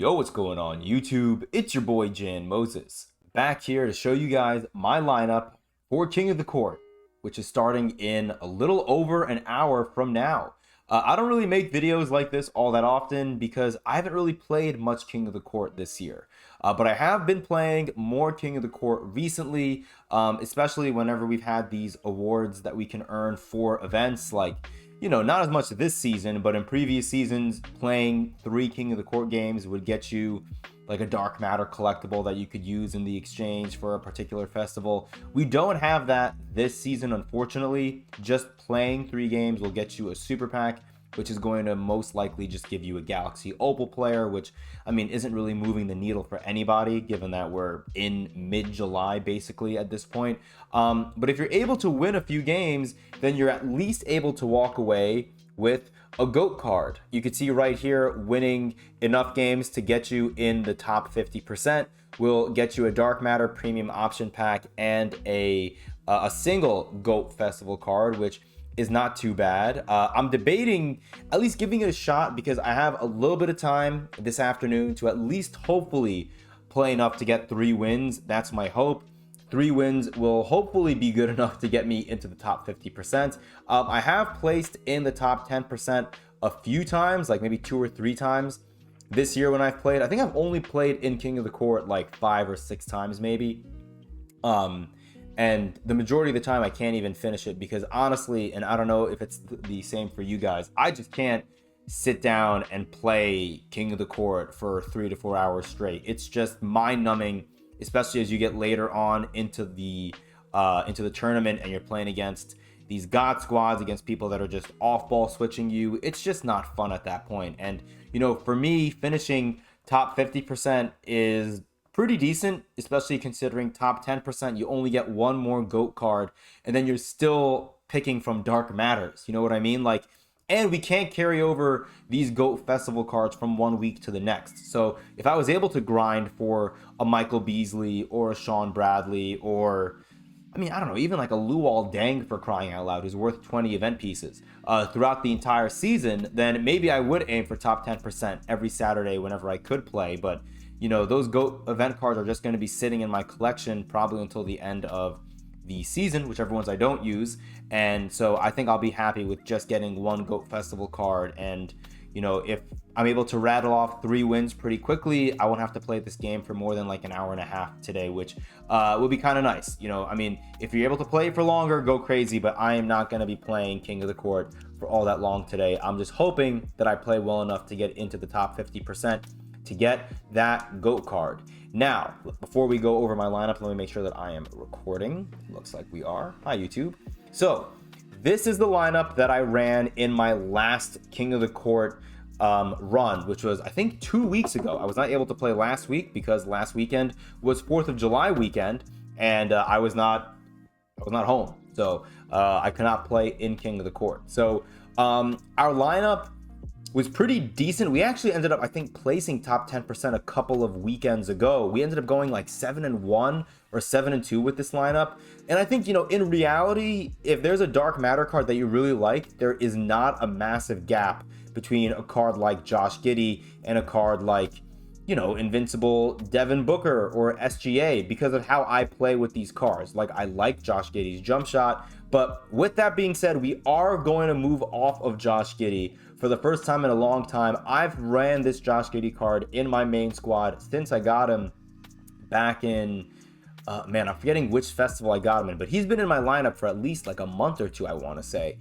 Yo, what's going on YouTube? It's your boy Jan Moses, back here to show you guys my lineup for King of the Court, which is starting in a little over an hour from now. I don't really make videos like this all that often because I haven't really played much King of the Court this year. But I have been playing more King of the Court recently, especially whenever we've had these awards that we can earn for events like, not as much this season, but in previous seasons, playing 3 King of the Court games would get you like a Dark Matter collectible that you could use in the exchange for a particular festival. We don't have that this season, unfortunately. Just playing 3 games will get you a super pack, which is going to most likely just give you a Galaxy Opal player, which, I mean, isn't really moving the needle for anybody, given that we're in mid-July, basically, at this point. But if you're able to win a few games, then you're at least able to walk away with a GOAT card. You can see right here, winning enough games to get you in the top 50% will get you a Dark Matter premium option pack and a single GOAT festival card, which is not too bad. I'm debating at least giving it a shot because I have a little bit of time this afternoon to at least hopefully play enough to get 3 wins. That's my hope. 3 wins will hopefully be good enough to get me into the top 50%. I have placed in the top 10% a few times, like maybe 2 or 3 times this year when I've played. I think I've only played in King of the Court like 5 or 6 times maybe. And the majority of the time I can't even finish it because honestly, and I don't know if it's the same for you guys, I just can't sit down and play King of the Court for 3 to 4 hours straight. It's just mind-numbing, especially as you get later on into the tournament and you're playing against these God squads, against people that are just off-ball switching you. It's just not fun at that point. And, for me, finishing top 50% is pretty decent, especially considering top 10%, you only get 1 more GOAT card, and then you're still picking from Dark Matters. You know what I mean? And we can't carry over these GOAT festival cards from 1 week to the next. So if I was able to grind for a Michael Beasley or a Sean Bradley or, I don't know, even like a Luol Deng, for crying out loud, who's worth 20 event pieces throughout the entire season, then maybe I would aim for top 10% every Saturday whenever I could play. But those GOAT event cards are just going to be sitting in my collection probably until the end of the season, whichever ones I don't use. And so I think I'll be happy with just getting 1 GOAT festival card. And, if I'm able to rattle off 3 wins pretty quickly, I won't have to play this game for more than like an hour and a half today, which will be kind of nice. If you're able to play for longer, go crazy, but I am not going to be playing King of the Court for all that long today. I'm just hoping that I play well enough to get into the top 50% to get that GOAT card. Now, before we go over my lineup, let me make sure that I am recording. Looks like we are. Hi, YouTube. So, this is the lineup that I ran in my last King of the Court run, which was, I think, 2 weeks ago. I was not able to play last week because last weekend was 4th of July weekend, and I was not home. So, I could not play in King of the Court. So, our lineup was pretty decent. We actually ended up, I think, placing top 10% a couple of weekends ago. We ended up going like 7-1 or 7-2 with this lineup. And I think, in reality, if there's a Dark Matter card that you really like, there is not a massive gap between a card like Josh Giddey and a card like, Invincible Devin Booker or SGA, because of how I play with these cards. Like, I like Josh Giddey's jump shot, but with that being said, we are going to move off of Josh Giddey for the first time in a long time. I've ran this Josh Giddey card in my main squad since I got him back in, I'm forgetting which festival I got him in, but he's been in my lineup for at least like a month or 2, I want to say.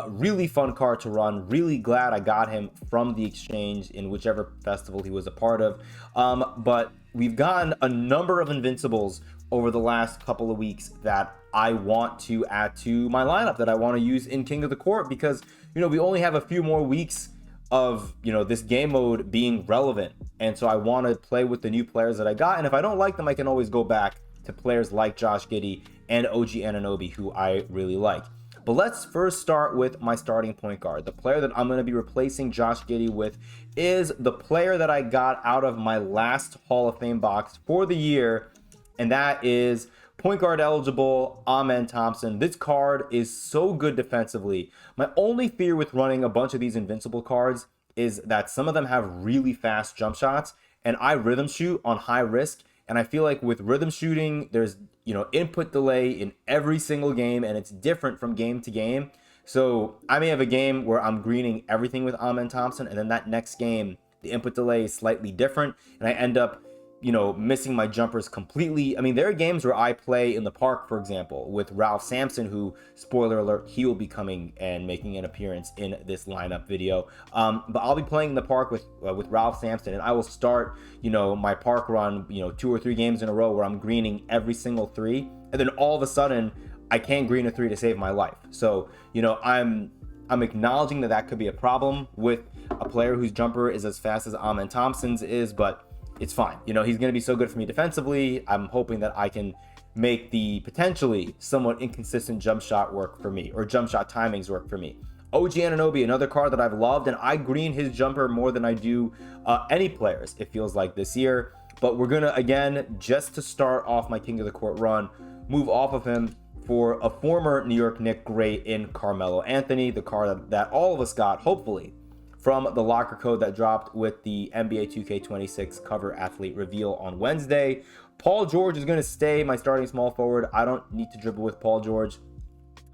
Really fun card to run. Really glad I got him from the exchange in whichever festival he was a part of. But we've gotten a number of Invincibles over the last couple of weeks that I want to add to my lineup, that I want to use in King of the Court, because we only have a few more weeks of this game mode being relevant, and so I want to play with the new players that I got. And if I don't like them, I can always go back to players like Josh Giddey and OG Anunoby, who I really like. But let's first start with my starting point guard. The player that I'm going to be replacing Josh Giddey with is the player that I got out of my last Hall of Fame box for the year, and that is point guard eligible Amen Thompson. This card is so good defensively. My only fear with running a bunch of these Invincible cards is that some of them have really fast jump shots, and I rhythm shoot on high risk. And I feel like with rhythm shooting, there's, input delay in every single game, and it's different from game to game. So I may have a game where I'm greening everything with Amen Thompson, and then that next game, the input delay is slightly different, and I end up, missing my jumpers completely. I mean, there are games where I play in the park, for example, with Ralph Sampson, who, spoiler alert, he will be coming and making an appearance in this lineup video. But I'll be playing in the park with Ralph Sampson, and I will start, my park run, 2 or 3 games in a row where I'm greening every single 3, and then all of a sudden I can't green a 3 to save my life. So, I'm acknowledging that could be a problem with a player whose jumper is as fast as Amen Thompson's is, but it's fine. He's going to be so good for me defensively. I'm hoping that I can make the potentially somewhat inconsistent jump shot work for me, or jump shot timings work for me. OG Anunoby, another card that I've loved, and I green his jumper more than I do any players, it feels like, this year. But we're going to, again, just to start off my King of the Court run, move off of him for a former New York Knicks great in Carmelo Anthony, the card that all of us got, hopefully, from the locker code that dropped with the NBA 2K26 cover athlete reveal on Wednesday. Paul George is going to stay my starting small forward. I don't need to dribble with Paul George.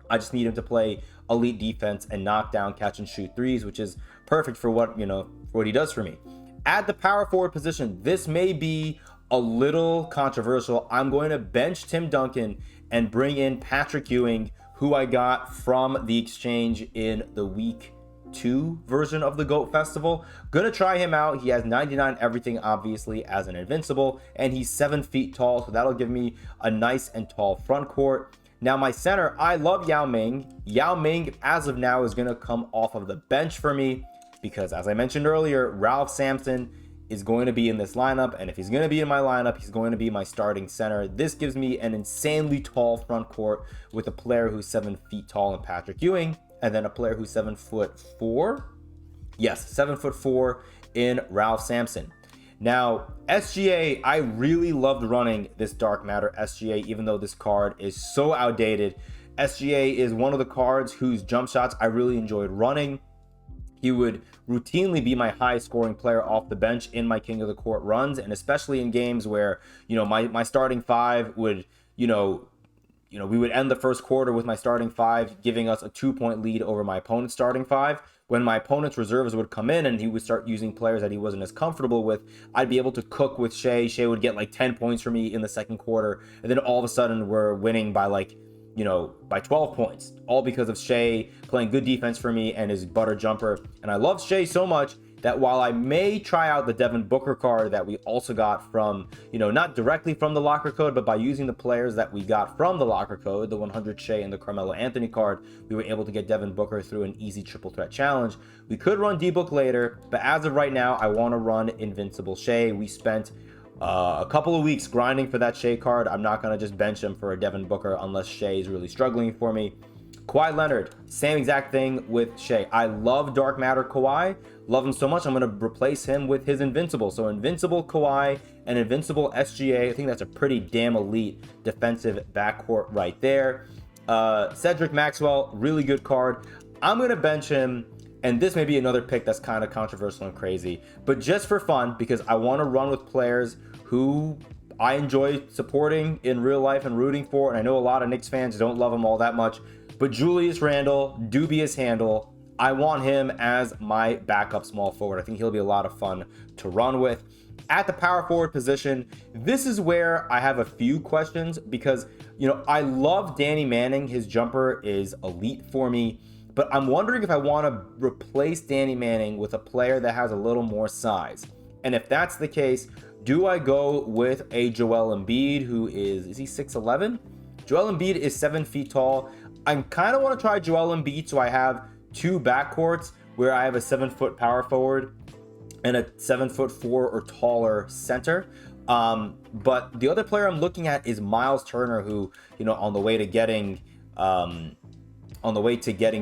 I just need him to play elite defense and knock down, catch and shoot threes, which is perfect for what he does for me. At the power forward position, this may be a little controversial. I'm going to bench Tim Duncan and bring in Patrick Ewing, who I got from the exchange in the week 2 version of the GOAT Festival. Gonna try him out. He has 99 everything, obviously, as an invincible, and he's 7 feet tall, so that'll give me a nice and tall front court. Now, my center, I love Yao Ming. Yao Ming, as of now, is gonna come off of the bench for me because, as I mentioned earlier, Ralph Sampson is going to be in this lineup, and if he's going to be in my lineup, he's going to be my starting center. This gives me an insanely tall front court with a player who's 7 feet tall in Patrick Ewing, and then a player who's 7'4". Yes, 7'4" in Ralph Sampson. Now, SGA, I really loved running this Dark Matter SGA, even though this card is so outdated. SGA is one of the cards whose jump shots I really enjoyed running. He would routinely be my highest scoring player off the bench in my King of the Court runs, and especially in games where, my starting 5 would, we would end the first quarter with my starting 5 giving us a 2-point lead over my opponent's starting 5. When my opponent's reserves would come in and he would start using players that he wasn't as comfortable with, I'd be able to cook with Shea. Shea would get like 10 points for me in the second quarter, and then all of a sudden we're winning by by 12 points, all because of Shea playing good defense for me and his butter jumper. And I love Shea so much that while I may try out the Devin Booker card that we also got from, not directly from the locker code, but by using the players that we got from the locker code, the 100 Shea and the Carmelo Anthony card, we were able to get Devin Booker through an easy triple threat challenge. We could run D-Book later, but as of right now, I want to run Invincible Shea. We spent a couple of weeks grinding for that Shea card. I'm not going to just bench him for a Devin Booker unless Shea is really struggling for me. Kawhi Leonard, same exact thing with Shea. I love Dark Matter Kawhi. Love him so much, I'm going to replace him with his Invincible. So Invincible Kawhi and Invincible SGA. I think that's a pretty damn elite defensive backcourt right there. Cedric Maxwell, really good card. I'm going to bench him. And this may be another pick that's kind of controversial and crazy, but just for fun, because I want to run with players who I enjoy supporting in real life and rooting for. And I know a lot of Knicks fans don't love him all that much, but Julius Randle, dubious handle. I want him as my backup small forward. I think he'll be a lot of fun to run with. At the power forward position, this is where I have a few questions because, I love Danny Manning. His jumper is elite for me. But I'm wondering if I want to replace Danny Manning with a player that has a little more size. And if that's the case, do I go with a Joel Embiid, who is he 6'11"? Joel Embiid is 7 feet tall. I kind of want to try Joel Embiid, so I have 2 backcourts where I have a 7-foot power forward and a 7'4" or taller center. But the other player I'm looking at is Miles Turner, who, on the way to getting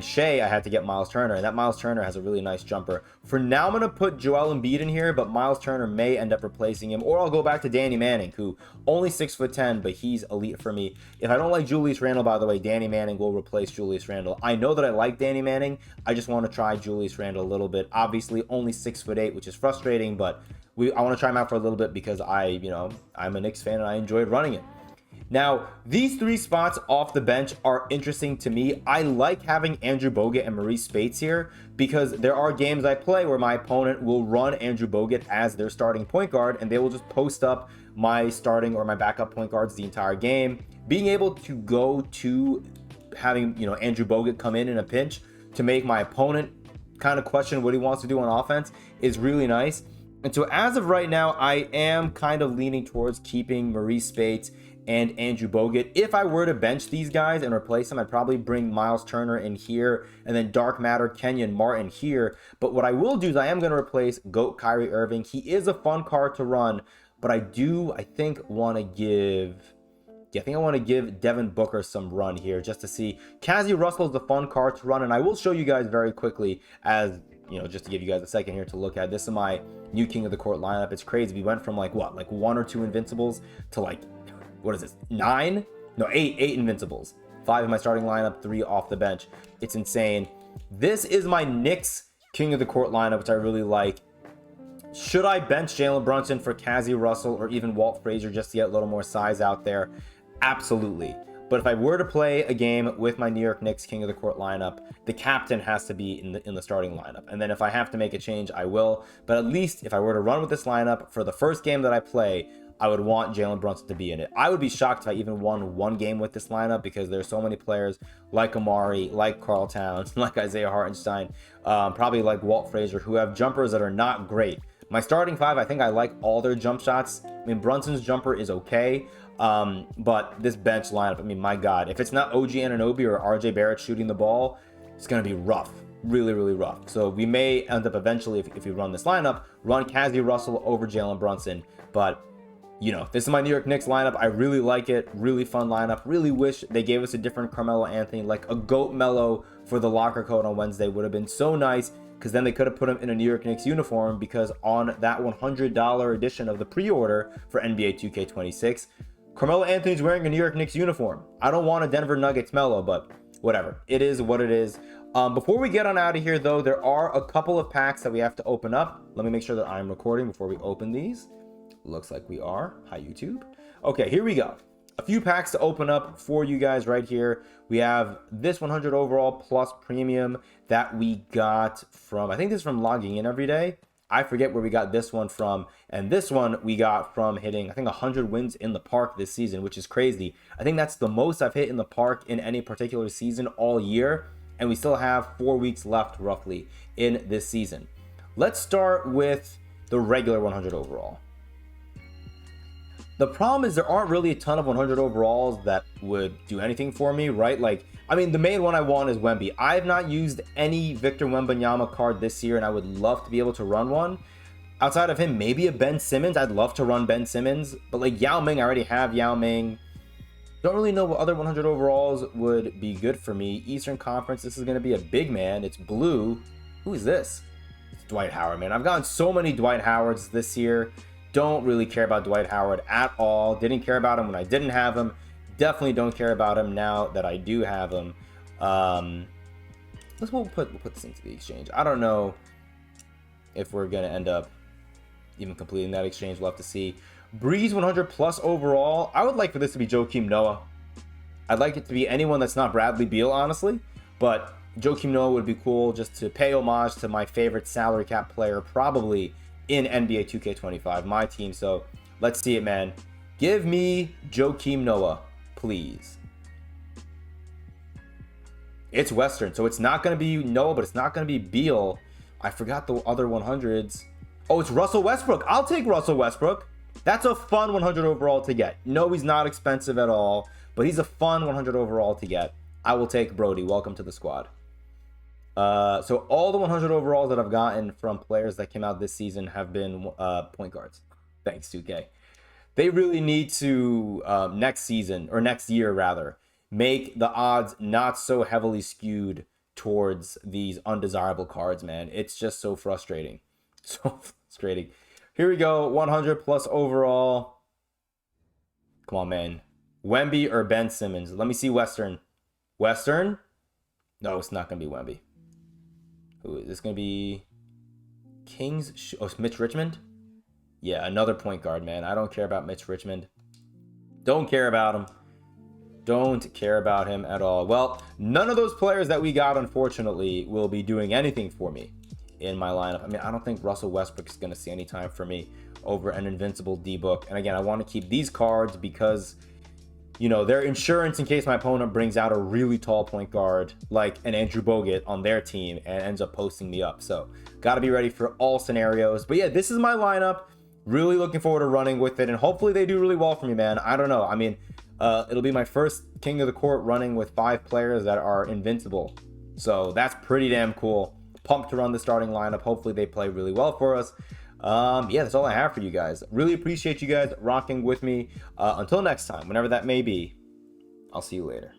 Shea, I had to get Miles Turner, and that Miles Turner has a really nice jumper. For now, I'm going to put Joel Embiid in here, but Miles Turner may end up replacing him, or I'll go back to Danny Manning, who only 6'10", but he's elite for me. If I don't like Julius Randle, by the way, Danny Manning will replace Julius Randle. I know that I like Danny Manning. I just want to try Julius Randle a little bit. Obviously, only 6'8", which is frustrating, but I want to try him out for a little bit because I'm a Knicks fan and I enjoyed running it. Now, these three spots off the bench are interesting to me. I like having Andrew Bogut and Maurice Spates here because there are games I play where my opponent will run Andrew Bogut as their starting point guard and they will just post up my starting or my backup point guards the entire game. Being able to go to having, Andrew Bogut come in a pinch to make my opponent kind of question what he wants to do on offense is really nice. And so as of right now, I am kind of leaning towards keeping Maurice Spates and Andrew Bogut. If I were to bench these guys and replace them, I'd probably bring Miles Turner in here and then Dark Matter, Kenyon Martin here. But what I will do is I am going to replace GOAT Kyrie Irving. He is a fun card to run, but I think I want to give Devin Booker some run here just to see. Cazzie Russell is the fun card to run, and I will show you guys very quickly as, just to give you guys a second here to look at. This is my new King of the Court lineup. It's crazy. We went from like one or two Invincibles to like, what is this? 8 Invincibles. 5 in my starting lineup, 3 off the bench. It's insane. This is my Knicks King of the Court lineup, which I really like. Should I bench Jalen Brunson for Cazzie Russell or even Walt Frazier just to get a little more size out there? Absolutely. But if I were to play a game with my New York Knicks King of the Court lineup, the captain has to be in the starting lineup. And then if I have to make a change, I will. But at least if I were to run with this lineup for the first game that I play, I would want Jalen Brunson to be in it. I would be shocked if I even won one game with this lineup because there's so many players like Amari, like Karl Towns, like Isaiah Hartenstein, probably like Walt Frazier, who have jumpers that are not great. My starting 5, I think I like all their jump shots. I mean, Brunson's jumper is okay, but this bench lineup, I mean, my God, if it's not OG Anunoby or RJ Barrett shooting the ball, it's going to be rough. Really, really rough. So we may end up eventually, if we run this lineup, run Cazzie Russell over Jalen Brunson. But this is my New York Knicks lineup. I really like it. Really fun lineup. Really wish they gave us a different Carmelo Anthony, like a GOAT Mello for the locker coat on Wednesday would have been so nice, because then they could have put him in a New York Knicks uniform, because on that $100 edition of the pre-order for NBA 2K26, Carmelo Anthony's wearing a New York Knicks uniform. I don't want a Denver Nuggets Mello, but whatever. It is what it is. Before we get on out of here, though, there are a couple of packs that we have to open up. Let me make sure that I'm recording before we open these. Looks like we are. Hi, YouTube. Okay, here we go. A few packs to open up for you guys right here. We have this 100 overall plus premium that we got from, I think this is from Logging In Every Day. I forget where we got this one from. And this one we got from hitting, I think, 100 wins in the park this season, which is crazy. I think that's the most I've hit in the park in any particular season all year. And we still have 4 weeks left, roughly, in this season. Let's start with the regular 100 overall. The problem is there aren't really a ton of 100 overalls that would do anything for me, right? Like, I mean, the main one I want is Wemby. I have not used any Victor Wembanyama card this year, and I would love to be able to run one. Outside of him, maybe a Ben Simmons. I'd love to run Ben Simmons, but like Yao Ming, I already have Yao Ming. Don't really know what other 100 overalls would be good for me. Eastern Conference, this is going to be a big man. It's blue. Who is this? It's Dwight Howard, man. I've gotten so many Dwight Howards this year. Don't really care about Dwight Howard at all. Didn't care about him when I didn't have him. Definitely don't care about him now that I do have him. We'll put this into the exchange. I don't know if we're going to end up even completing that exchange. We'll have to see. Breeze 100 plus overall. I would like for this to be Joakim Noah. I'd like it to be anyone that's not Bradley Beal, honestly. But Joakim Noah would be cool just to pay homage to my favorite salary cap player, probably in NBA 2K25, my team. So let's see it, man. Give me Joakim Noah, please. It's Western, so it's not going to be Noah, but it's not going to be Beal. I forgot the other 100s. Oh, it's Russell Westbrook. I'll take Russell Westbrook. That's a fun 100 overall to get. No, he's not expensive at all, but he's a fun 100 overall to get. I will take Brody. Welcome to the squad. So all the 100 overalls that I've gotten from players that came out this season have been point guards. Thanks, 2K. They really need to, next season, or next year rather, make the odds not so heavily skewed towards these undesirable cards, man. It's just so frustrating. So frustrating. Here we go, 100 plus overall. Come on, man. Wemby or Ben Simmons? Let me see Western. Western? No, it's not going to be Wemby. Who is this going to be? Kings? Oh, it's Mitch Richmond? Yeah, another point guard, man. I don't care about Mitch Richmond. Don't care about him. Don't care about him at all. Well, none of those players that we got, unfortunately, will be doing anything for me in my lineup. I mean, I don't think Russell Westbrook is going to see any time for me over an invincible D-Book. And again, I want to keep these cards because, you know, they're insurance in case my opponent brings out a really tall point guard like an Andrew Bogut on their team and ends up posting me up. So got to be ready for all scenarios. But yeah, this is my lineup. Really looking forward to running with it, and hopefully they do really well for me, man. I don't know. I mean, it'll be my first King of the Court running with 5 players that are invincible. So that's pretty damn cool. Pumped to run the starting lineup. Hopefully they play really well for us. Yeah, that's all I have for you guys. Really appreciate you guys rocking with me. Until next time, whenever that may be, I'll see you later.